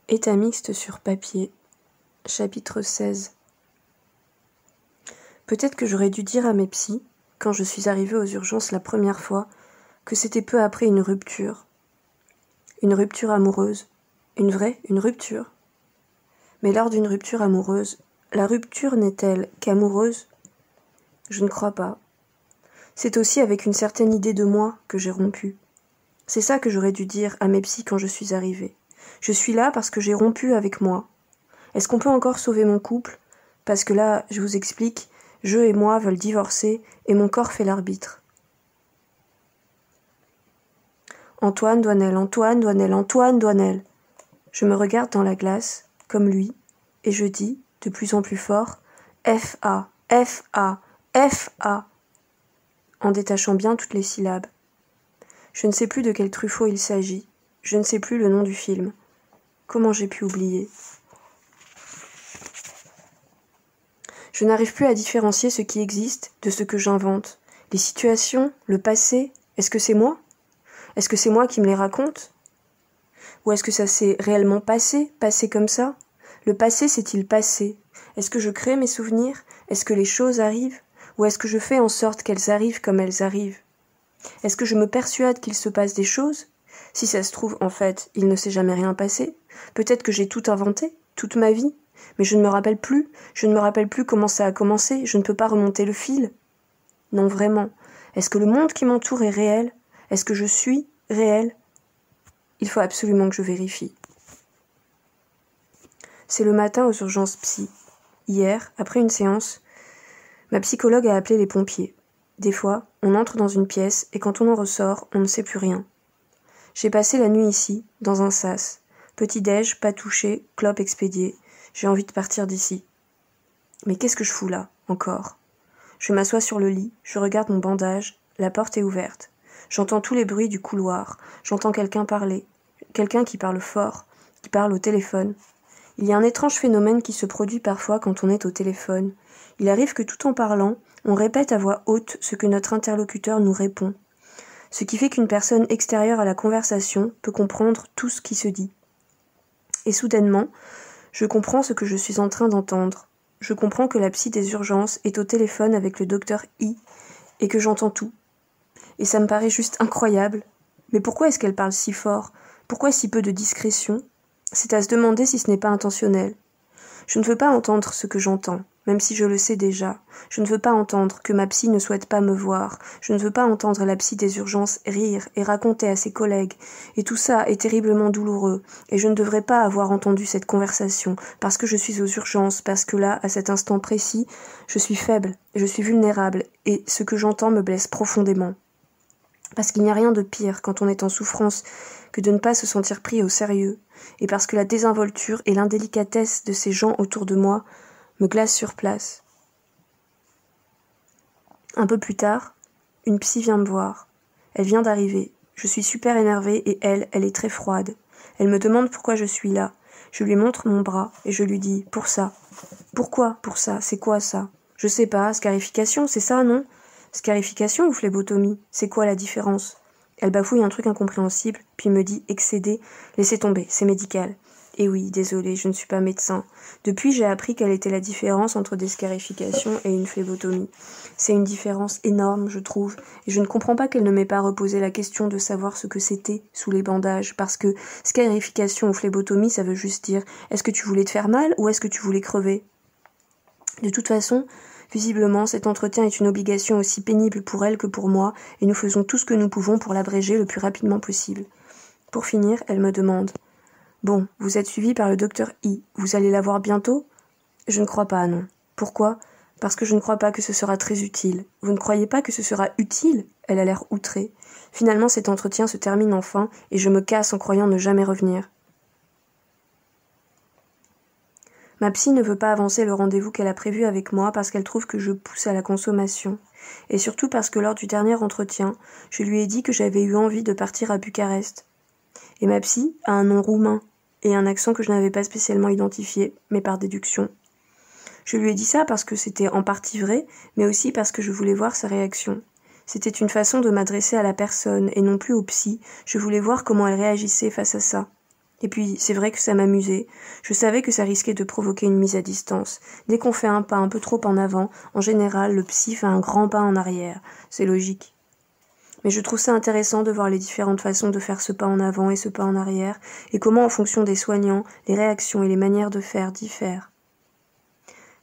État mixte sur papier, chapitre 16. Peut-être que j'aurais dû dire à mes psys, quand je suis arrivée aux urgences la première fois, que c'était peu après une rupture. Une rupture amoureuse. Une rupture. Mais lors d'une rupture amoureuse, la rupture n'est-elle qu'amoureuse ? Je ne crois pas. C'est aussi avec une certaine idée de moi que j'ai rompu. C'est ça que j'aurais dû dire à mes psys quand je suis arrivée. Je suis là parce que j'ai rompu avec moi. Est-ce qu'on peut encore sauver mon couple ? Parce que là, je vous explique, je et moi veulent divorcer et mon corps fait l'arbitre. Antoine Doinel, Antoine Doinel, Antoine Doinel. Je me regarde dans la glace, comme lui, et je dis, de plus en plus fort, F-A, F-A, F-A, en détachant bien toutes les syllabes. Je ne sais plus de quel Truffaut il s'agit, je ne sais plus le nom du film. Comment j'ai pu oublier ? Je n'arrive plus à différencier ce qui existe de ce que j'invente. Les situations, le passé, est-ce que c'est moi ? Est-ce que c'est moi qui me les raconte ? Ou est-ce que ça s'est réellement passé comme ça ? Le passé s'est-il passé ? Est-ce que je crée mes souvenirs ? Est-ce que les choses arrivent ? Ou est-ce que je fais en sorte qu'elles arrivent comme elles arrivent ? Est-ce que je me persuade qu'il se passe des choses ? Si ça se trouve, en fait, il ne s'est jamais rien passé. Peut-être que j'ai tout inventé, toute ma vie. Mais je ne me rappelle plus. Je ne me rappelle plus comment ça a commencé. Je ne peux pas remonter le fil. Non, vraiment. Est-ce que le monde qui m'entoure est réel ? Est-ce que je suis réel ? Il faut absolument que je vérifie. C'est le matin aux urgences psy. Hier, après une séance, ma psychologue a appelé les pompiers. Des fois, on entre dans une pièce et quand on en ressort, on ne sait plus rien. J'ai passé la nuit ici, dans un sas. Petit-déj, pas touché, clope expédiée. J'ai envie de partir d'ici. Mais qu'est-ce que je fous là, encore ? Je m'assois sur le lit, je regarde mon bandage, la porte est ouverte. J'entends tous les bruits du couloir, j'entends quelqu'un parler, quelqu'un qui parle fort, qui parle au téléphone. Il y a un étrange phénomène qui se produit parfois quand on est au téléphone. Il arrive que tout en parlant, on répète à voix haute ce que notre interlocuteur nous répond. Ce qui fait qu'une personne extérieure à la conversation peut comprendre tout ce qui se dit. Et soudainement, je comprends ce que je suis en train d'entendre. Je comprends que la psy des urgences est au téléphone avec le docteur I et que j'entends tout. Et ça me paraît juste incroyable. Mais pourquoi est-ce qu'elle parle si fort ? Pourquoi si peu de discrétion ? C'est à se demander si ce n'est pas intentionnel. Je ne veux pas entendre ce que j'entends, même si je le sais déjà. Je ne veux pas entendre que ma psy ne souhaite pas me voir. Je ne veux pas entendre la psy des urgences rire et raconter à ses collègues. Et tout ça est terriblement douloureux. Et je ne devrais pas avoir entendu cette conversation, parce que je suis aux urgences, parce que là, à cet instant précis, je suis faible, je suis vulnérable, et ce que j'entends me blesse profondément. Parce qu'il n'y a rien de pire quand on est en souffrance que de ne pas se sentir pris au sérieux, et parce que la désinvolture et l'indélicatesse de ces gens autour de moi me glacent sur place. Un peu plus tard, une psy vient me voir. Elle vient d'arriver. Je suis super énervée et elle est très froide. Elle me demande pourquoi je suis là. Je lui montre mon bras et je lui dis « Pour ça ». « Pourquoi pour ça ? C'est quoi ça ? Je sais pas, scarification, c'est ça, non ? Scarification ou phlébotomie ? C'est quoi la différence ? Elle bafouille un truc incompréhensible, puis me dit « Excédé, laissez tomber, c'est médical ». Et oui, désolée, je ne suis pas médecin. Depuis, j'ai appris quelle était la différence entre des scarifications et une phlébotomie. C'est une différence énorme, je trouve, et je ne comprends pas qu'elle ne m'ait pas reposé la question de savoir ce que c'était sous les bandages, parce que scarification ou phlébotomie, ça veut juste dire « Est-ce que tu voulais te faire mal ou est-ce que tu voulais crever ?» De toute façon, visiblement, cet entretien est une obligation aussi pénible pour elle que pour moi, et nous faisons tout ce que nous pouvons pour l'abréger le plus rapidement possible. Pour finir, elle me demande « Bon, vous êtes suivi par le docteur I, vous allez la voir bientôt ?» Je ne crois pas, non. Pourquoi ? Parce que je ne crois pas que ce sera très utile. Vous ne croyez pas que ce sera utile ? Elle a l'air outrée. Finalement, cet entretien se termine enfin, et je me casse en croyant ne jamais revenir. Ma psy ne veut pas avancer le rendez-vous qu'elle a prévu avec moi parce qu'elle trouve que je pousse à la consommation. Et surtout parce que lors du dernier entretien, je lui ai dit que j'avais eu envie de partir à Bucarest. Et ma psy a un nom roumain et un accent que je n'avais pas spécialement identifié, mais par déduction. Je lui ai dit ça parce que c'était en partie vrai, mais aussi parce que je voulais voir sa réaction. C'était une façon de m'adresser à la personne et non plus au psy. Je voulais voir comment elle réagissait face à ça. Et puis, c'est vrai que ça m'amusait. Je savais que ça risquait de provoquer une mise à distance. Dès qu'on fait un pas un peu trop en avant, en général, le psy fait un grand pas en arrière. C'est logique. Mais je trouve ça intéressant de voir les différentes façons de faire ce pas en avant et ce pas en arrière, et comment, en fonction des soignants, les réactions et les manières de faire diffèrent.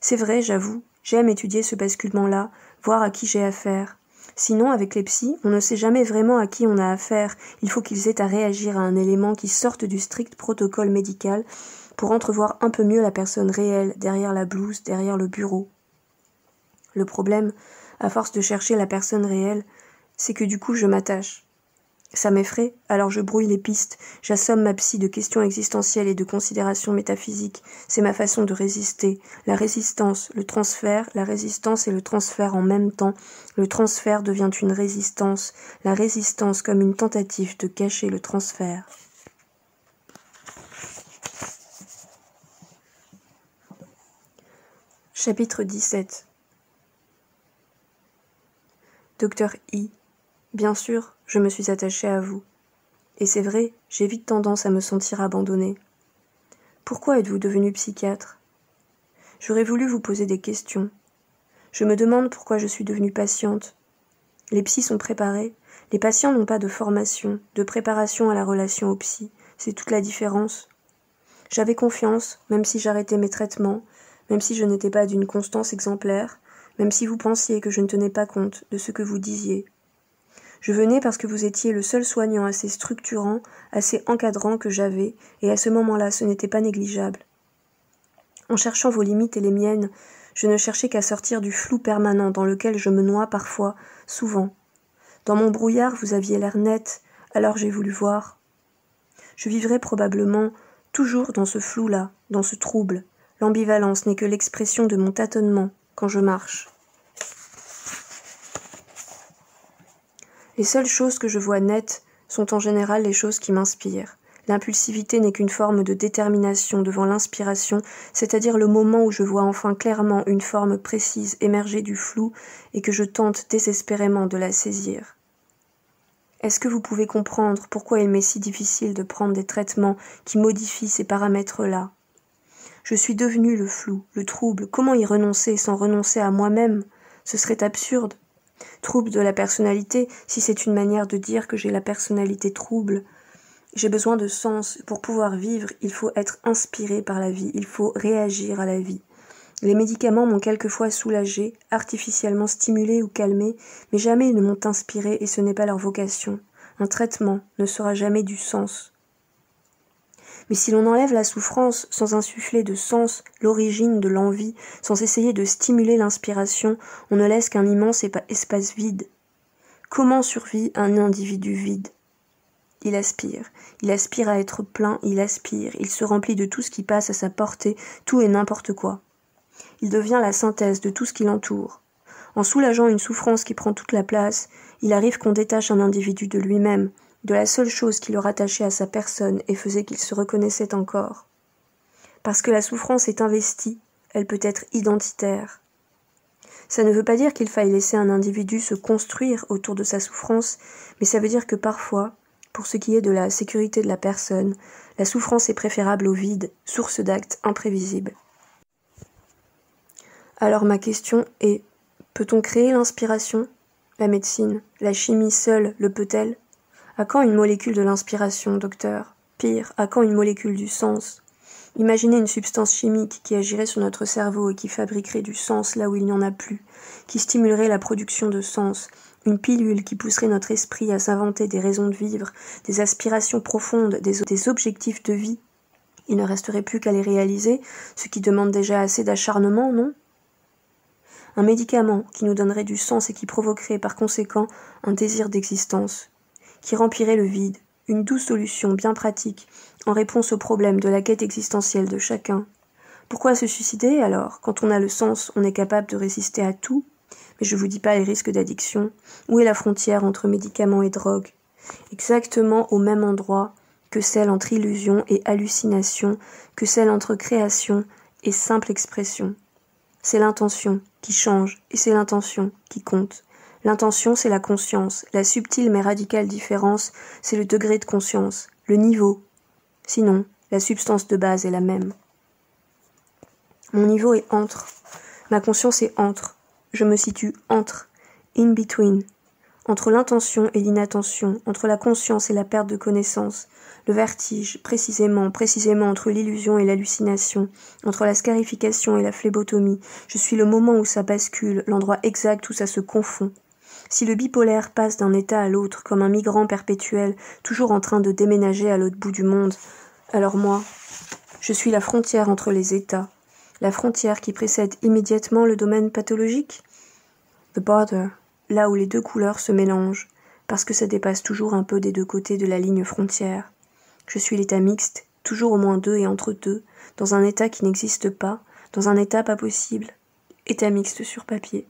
C'est vrai, j'avoue, j'aime étudier ce basculement-là, voir à qui j'ai affaire. Sinon, avec les psys, on ne sait jamais vraiment à qui on a affaire. Il faut qu'ils aient à réagir à un élément qui sorte du strict protocole médical pour entrevoir un peu mieux la personne réelle, derrière la blouse, derrière le bureau. Le problème, à force de chercher la personne réelle, c'est que du coup je m'attache. Ça m'effraie, alors je brouille les pistes, j'assomme ma psy de questions existentielles et de considérations métaphysiques. C'est ma façon de résister. La résistance, le transfert, la résistance et le transfert en même temps. Le transfert devient une résistance, la résistance comme une tentative de cacher le transfert. Chapitre 17. Docteur I. Bien sûr, je me suis attachée à vous. Et c'est vrai, j'ai vite tendance à me sentir abandonnée. Pourquoi êtes-vous devenu psychiatre ? J'aurais voulu vous poser des questions. Je me demande pourquoi je suis devenue patiente. Les psys sont préparés. Les patients n'ont pas de formation, de préparation à la relation au psy. C'est toute la différence. J'avais confiance, même si j'arrêtais mes traitements, même si je n'étais pas d'une constance exemplaire, même si vous pensiez que je ne tenais pas compte de ce que vous disiez. Je venais parce que vous étiez le seul soignant assez structurant, assez encadrant que j'avais, et à ce moment-là, ce n'était pas négligeable. En cherchant vos limites et les miennes, je ne cherchais qu'à sortir du flou permanent dans lequel je me noie parfois, souvent. Dans mon brouillard, vous aviez l'air net, alors j'ai voulu voir. Je vivrai probablement toujours dans ce flou-là, dans ce trouble. L'ambivalence n'est que l'expression de mon tâtonnement quand je marche. Les seules choses que je vois nettes sont en général les choses qui m'inspirent. L'impulsivité n'est qu'une forme de détermination devant l'inspiration, c'est-à-dire le moment où je vois enfin clairement une forme précise émerger du flou et que je tente désespérément de la saisir. Est-ce que vous pouvez comprendre pourquoi il m'est si difficile de prendre des traitements qui modifient ces paramètres-là ? Je suis devenue le flou, le trouble. Comment y renoncer sans renoncer à moi-même ? Ce serait absurde. Trouble de la personnalité, si c'est une manière de dire que j'ai la personnalité trouble. J'ai besoin de sens. Pour pouvoir vivre, il faut être inspiré par la vie, il faut réagir à la vie. Les médicaments m'ont quelquefois soulagé, artificiellement stimulé ou calmé, mais jamais ils ne m'ont inspiré et ce n'est pas leur vocation. Un traitement ne sera jamais du sens. Mais si l'on enlève la souffrance sans insuffler de sens, l'origine de l'envie, sans essayer de stimuler l'inspiration, on ne laisse qu'un immense espace vide. Comment survit un individu vide ? Il aspire à être plein, il se remplit de tout ce qui passe à sa portée, tout et n'importe quoi. Il devient la synthèse de tout ce qui l'entoure. En soulageant une souffrance qui prend toute la place, il arrive qu'on détache un individu de lui-même, de la seule chose qui le rattachait à sa personne et faisait qu'il se reconnaissait encore. Parce que la souffrance est investie, elle peut être identitaire. Ça ne veut pas dire qu'il faille laisser un individu se construire autour de sa souffrance, mais ça veut dire que parfois, pour ce qui est de la sécurité de la personne, la souffrance est préférable au vide, source d'actes imprévisibles. Alors ma question est, peut-on créer l'inspiration ? La médecine, la chimie seule le peut-elle ? À quand une molécule de l'inspiration, docteur ? Pire, à quand une molécule du sens ? Imaginez une substance chimique qui agirait sur notre cerveau et qui fabriquerait du sens là où il n'y en a plus, qui stimulerait la production de sens, une pilule qui pousserait notre esprit à s'inventer des raisons de vivre, des aspirations profondes, des objectifs de vie. Il ne resterait plus qu'à les réaliser, ce qui demande déjà assez d'acharnement, non ? Un médicament qui nous donnerait du sens et qui provoquerait par conséquent un désir d'existence, qui remplirait le vide, une douce solution bien pratique en réponse aux problèmes de la quête existentielle de chacun. Pourquoi se suicider alors ? Quand on a le sens, on est capable de résister à tout, mais je vous dis pas les risques d'addiction. Où est la frontière entre médicaments et drogue ? Exactement au même endroit que celle entre illusion et hallucination, que celle entre création et simple expression. C'est l'intention qui change et c'est l'intention qui compte. L'intention, c'est la conscience. La subtile mais radicale différence, c'est le degré de conscience, le niveau. Sinon, la substance de base est la même. Mon niveau est entre. Ma conscience est entre. Je me situe entre. In between. Entre l'intention et l'inattention, entre la conscience et la perte de connaissance, le vertige, précisément entre l'illusion et l'hallucination, entre la scarification et la phlébotomie, je suis le moment où ça bascule, l'endroit exact où ça se confond. Si le bipolaire passe d'un état à l'autre comme un migrant perpétuel, toujours en train de déménager à l'autre bout du monde, alors moi, je suis la frontière entre les états, la frontière qui précède immédiatement le domaine pathologique. The border, là où les deux couleurs se mélangent, parce que ça dépasse toujours un peu des deux côtés de la ligne frontière. Je suis l'état mixte, toujours au moins deux et entre deux, dans un état qui n'existe pas, dans un état pas possible, état mixte sur papier.